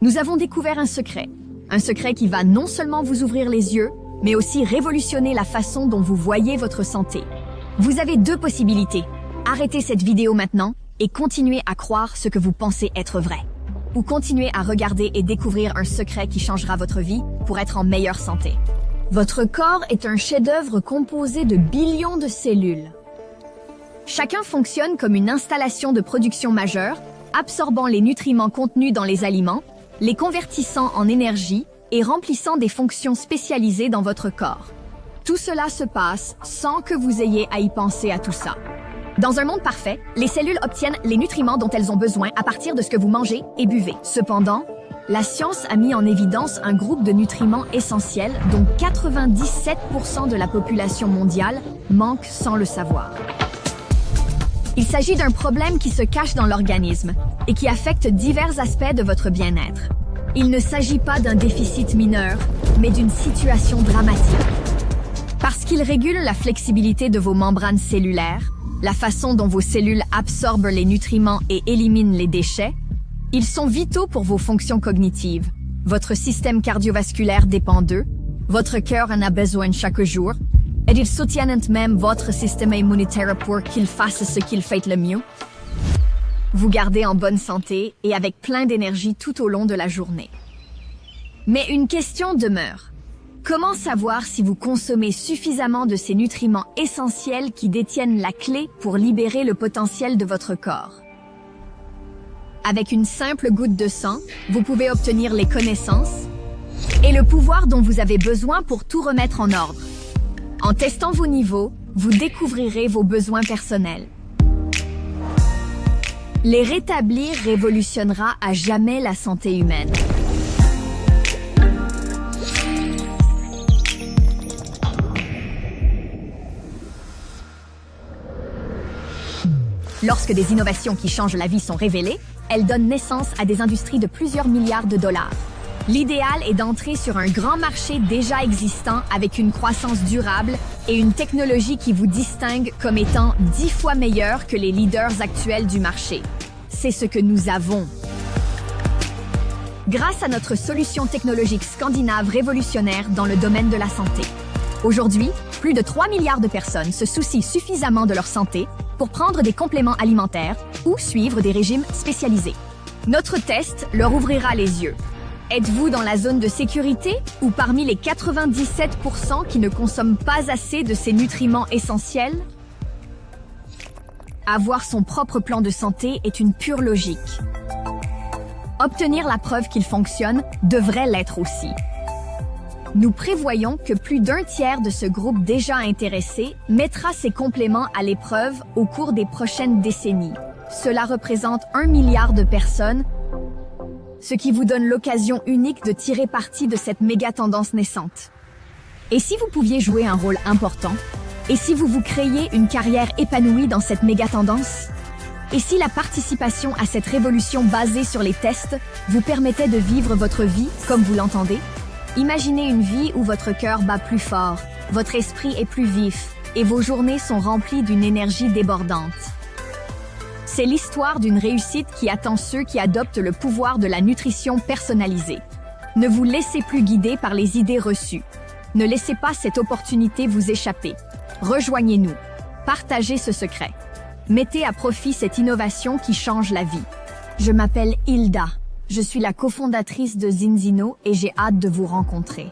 Nous avons découvert un secret qui va non seulement vous ouvrir les yeux, mais aussi révolutionner la façon dont vous voyez votre santé. Vous avez deux possibilités. Arrêtez cette vidéo maintenant et continuez à croire ce que vous pensez être vrai. Ou continuez à regarder et découvrir un secret qui changera votre vie pour être en meilleure santé. Votre corps est un chef-d'œuvre composé de billions de cellules. Chacun fonctionne comme une installation de production majeure, absorbant les nutriments contenus dans les aliments, les convertissant en énergie et remplissant des fonctions spécialisées dans votre corps. Tout cela se passe sans que vous ayez à y penser à tout ça. Dans un monde parfait, les cellules obtiennent les nutriments dont elles ont besoin à partir de ce que vous mangez et buvez. Cependant, la science a mis en évidence un groupe de nutriments essentiels dont 97% de la population mondiale manque sans le savoir. Il s'agit d'un problème qui se cache dans l'organisme et qui affecte divers aspects de votre bien-être. Il ne s'agit pas d'un déficit mineur, mais d'une situation dramatique. Parce qu'il régule la flexibilité de vos membranes cellulaires, la façon dont vos cellules absorbent les nutriments et éliminent les déchets, ils sont vitaux pour vos fonctions cognitives. Votre système cardiovasculaire dépend d'eux, votre cœur en a besoin chaque jour, et ils soutiennent même votre système immunitaire pour qu'il fasse ce qu'il fait le mieux. Vous gardez en bonne santé et avec plein d'énergie tout au long de la journée. Mais une question demeure. Comment savoir si vous consommez suffisamment de ces nutriments essentiels qui détiennent la clé pour libérer le potentiel de votre corps? Avec une simple goutte de sang, vous pouvez obtenir les connaissances et le pouvoir dont vous avez besoin pour tout remettre en ordre. En testant vos niveaux, vous découvrirez vos besoins personnels. Les rétablir révolutionnera à jamais la santé humaine. Lorsque des innovations qui changent la vie sont révélées, elles donnent naissance à des industries de plusieurs milliards de dollars. L'idéal est d'entrer sur un grand marché déjà existant avec une croissance durable et une technologie qui vous distingue comme étant 10 fois meilleure que les leaders actuels du marché. C'est ce que nous avons. Grâce à notre solution technologique scandinave révolutionnaire dans le domaine de la santé. Aujourd'hui, plus de 3 milliards de personnes se soucient suffisamment de leur santé pour prendre des compléments alimentaires ou suivre des régimes spécialisés. Notre test leur ouvrira les yeux. Êtes-vous dans la zone de sécurité ou parmi les 97% qui ne consomment pas assez de ces nutriments essentiels? Avoir son propre plan de santé est une pure logique. Obtenir la preuve qu'il fonctionne devrait l'être aussi. Nous prévoyons que plus d'un tiers de ce groupe déjà intéressé mettra ces compléments à l'épreuve au cours des prochaines décennies. Cela représente 1 milliard de personnes, ce qui vous donne l'occasion unique de tirer parti de cette méga tendance naissante. Et si vous pouviez jouer un rôle important? Et si vous vous créiez une carrière épanouie dans cette méga tendance? Et si la participation à cette révolution basée sur les tests vous permettait de vivre votre vie comme vous l'entendez? Imaginez une vie où votre cœur bat plus fort, votre esprit est plus vif et vos journées sont remplies d'une énergie débordante. C'est l'histoire d'une réussite qui attend ceux qui adoptent le pouvoir de la nutrition personnalisée. Ne vous laissez plus guider par les idées reçues. Ne laissez pas cette opportunité vous échapper. Rejoignez-nous. Partagez ce secret. Mettez à profit cette innovation qui change la vie. Je m'appelle Hilda. Je suis la cofondatrice de Zinzino et j'ai hâte de vous rencontrer.